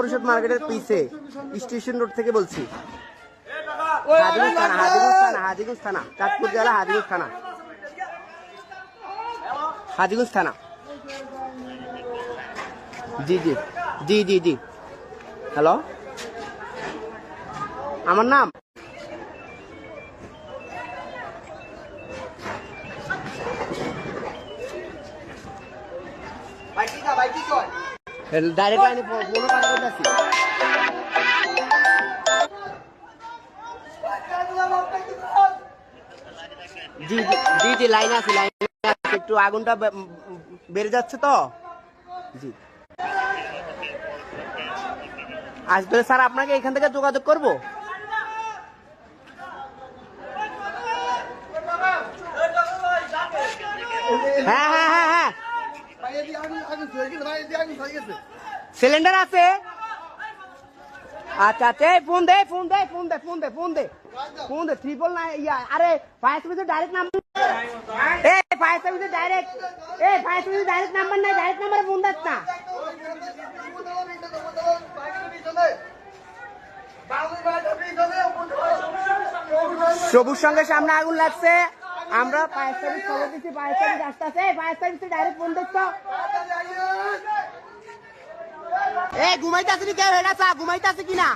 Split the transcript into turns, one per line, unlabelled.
পরিষদ মার্কেটের পিছে স্টেশন রোড থেকে বলছি। হাজীগঞ্জ থানা, চাঁদপুর জেলা হাজীগঞ্জ থানা। জি জি জি জি জি। হ্যালো, আমার নাম ডাইরেক্ট লাইনে কোনো কথা বলতেছি। জি জি জি লাইনে আছি, একটু আগুনটা বেড়ে যাচ্ছে তো। জি আসবে স্যার, আপনাকে এখান থেকে যোগাযোগ করব। হ্যাঁ হ্যাঁ হ্যাঁ হ্যাঁ, সিলিন্ডার আছে। আচ্ছা আচ্ছা, ফোন দে 999 ইয়া। আরে ফায়ার সার্ভিসের ডাইরেক্ট নাম্বার, ফায়ার সার্ভিসের ডাইরেক্ট নাম্বার নাই, ডাইরেক্ট নাম্বারে ফোন দিস না। সবুজ সঙ্গে সামনে আগুন লাগছে, আমরা ফায়ার সার্ভিস খবর দিচ্ছি, ফায়ার সার্ভিস আসতেছে। ফায়ার সার্ভিসে ডাইরেক্ট ফোন দিচ্ছ। ঘুমাইতে আসি কেউ, ঘুমাইতে আসি কিনা।